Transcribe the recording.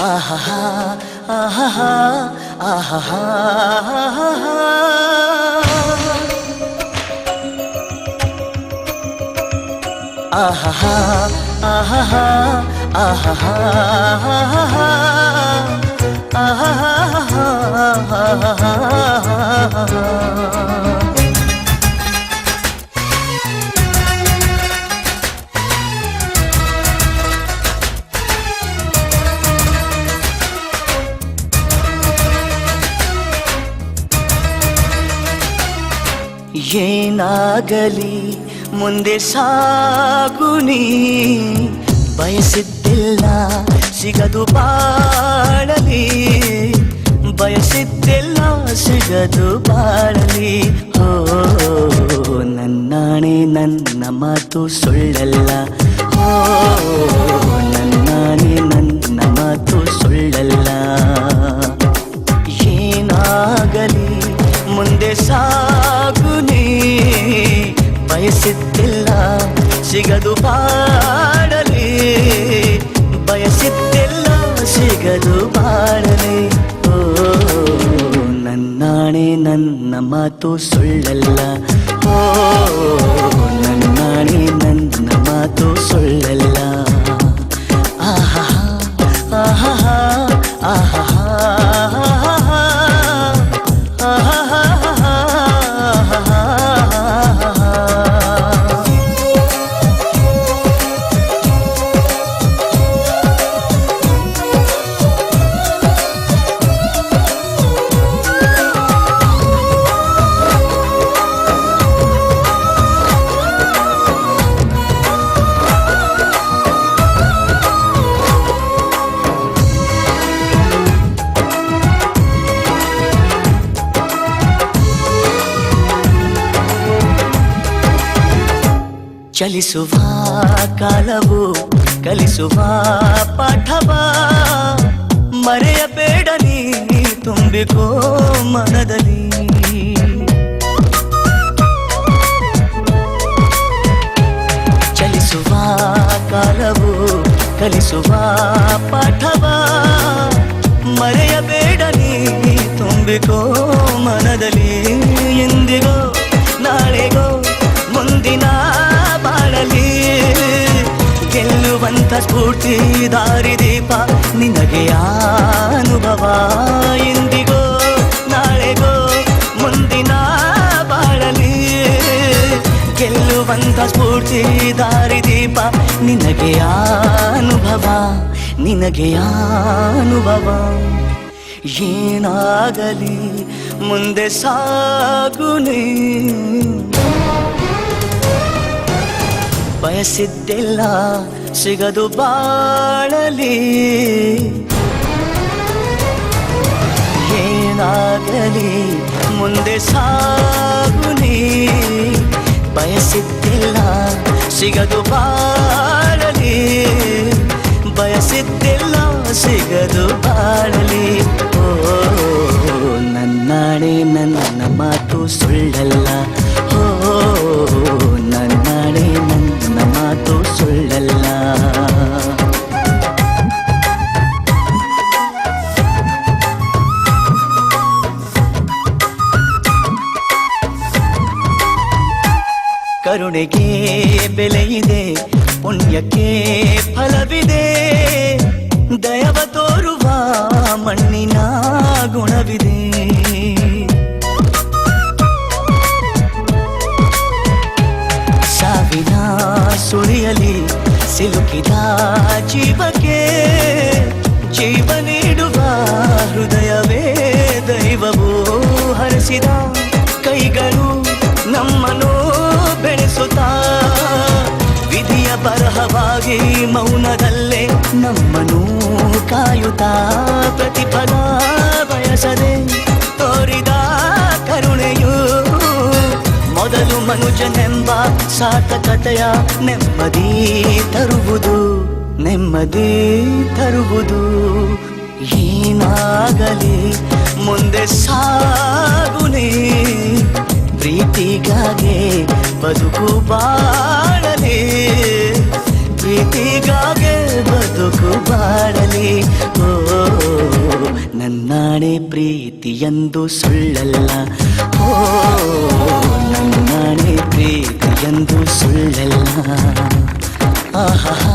ಆಹಾ ಆಹಾ ಆಹಾ ಆಹಾ ಆಹಾ ಆಹಾ ಏನಾಗಲಿ ಮುಂದೆ ಸಾಗುನಿ ಬಯಸಿದ್ದಿಲ್ಲ ಸಿಗದು ಬಾಳಲಿ ಬಯಸಿದ್ದಿಲ್ಲ ಸಿಗದು ಬಾಳಲಿ ಓ ನನ್ನಾಣೆ ನನ್ನ ಮಾತು ಸುಳ್ಳಲ್ಲ ಓ ನನ್ನಾಣೆ ನನ್ನ ಮಾತು ಸುಳ್ಳಲ್ಲ ಏನಾಗಲಿ ಮುಂದೆ ಸಾಗುನಿ ಬಯಸಿದ್ದಿಲ್ಲ ಸಿಗದು ಬಾಳಲಿ ಬಯಸಿದ್ದಿಲ್ಲ ಸಿಗದು ಬಾಳಲಿ ಓ ನನ್ನಾಣೆ ನನ್ನ ಮಾತು ಸುಳ್ಳಲ್ಲ ಓ ನನ್ನಾಣೆ ನನ್ನ ಮಾತು ಸುಳ್ಳಲ್ಲ ಆಹಾ ಆಹಾ ಆಹಾ ಚಲಿಸುವ ಕಾಲವು ಕಲಿಸುವ ಪಾಠವ ಮರೆಯಬೇಡ ನೀ ತುಂಬಿಕೋ ಮನದಲ್ಲಿ ಚಲಿಸುವ ಕಾಲವು ಕಲಿಸುವ ಪಾಠವ ಮರೆಯಬೇಡ ನೀ ತುಂಬಿಕೋ ಮನದಲ್ಲಿ ಎಂದಿಗೋ ನಾಳೆಗೋ ಮುಂದಿನ ಬಾಳಲಿ ಗೆಲ್ಲುವಂತ ಸ್ಫೂರ್ತಿ ದಾರಿದೀಪ ನಿನಗೆ ಅನುಭವ ಎಂದಿಗೋ ನಾಳೆಗೋ ಮುಂದಿನ ಬಾಳಲಿ ಗೆಲ್ಲುವಂತ ಸ್ಫೂರ್ತಿ ದಾರಿದೀಪ ನಿನಗೆ ಅನುಭವ ನಿನಗೆ ಅನುಭವ ಏನಾಗಲಿ ಮುಂದೆ ಸಾಗುನಿ ಬಯಸಿದ್ದಿಲ್ಲ ಸಿಗದು ಬಾಳಲಿ ಏನಾಗಲಿ ಮುಂದೆ ಸಾಗುನಿ ಬಯಸಿದ್ದಿಲ್ಲ ಸಿಗದು ಬಾಳಲಿ ಬಯಸಿದ್ದಿಲ್ಲ ಸಿಗದು ಬಾಳಲಿ ಓ ನನ್ನಾಣೆ ನನ್ನ ಮಾತು ಸುಳ್ಳಲ್ಲ ಓ ನನ್ನಾಣೆ ನನ್ನ ಮಾತು ಸುಳ್ಳಲ್ಲ ಕರುಣೆಗೆ ಬೆಲೆಯಿದೆ ಪುಣ್ಯಕ್ಕೆ ಫಲವಿದೆ ದಯವ ತೋರುವ ಮಣ್ಣಿನ ಗುಣವಿದೆ ಸಾವಿನ ಸುಳಿಯಲಿ ಸಿಲುಕಿದ ಜೀವಕ್ಕೆ ಜೀವ ನೀಡುವ ಹೃದಯವೇ ದೈವವು ಹರಿಸಿದ ಕೈಗಳು ನಮ್ಮನ್ನು ಬೆಳೆಸುತ್ತಾ ವಿಧಿಯ ಬರಹವಾಗಿ ಮೌನದಲ್ಲೇ ನಮ್ಮನ್ನು ಕಾಯುತ್ತಾ ಪ್ರತಿಫಲ ಬಯಸದೆ ತೋರಿದ ಕರುಣೆಯು ಮೊದಲು ಮನುಜನೆಂಬ ಸಾರ್ಥಕತೆಯ ನೆಮ್ಮದಿ ತರುವುದು ನೆಮ್ಮದಿ ತರುವುದು ಏನಾಗಲಿ ಮುಂದೆ ಸಾಗುನಿ ಪ್ರೀತಿಗಾಗಿ ಬದುಕು ಬಾಳಲಿ ಪ್ರೀತಿಗಾಗಿ ಬದುಕು ಬಾಳಲಿ ಓ ನನ್ನಾಣೆ ಪ್ರೀತಿಯೆಂದು ಸುಳ್ಳಲ್ಲ, ಓ ನನ್ನಾಣೆ ಪ್ರೀತಿಯೆಂದು ಸುಳ್ಳಲ್ಲ. ಆಹಾ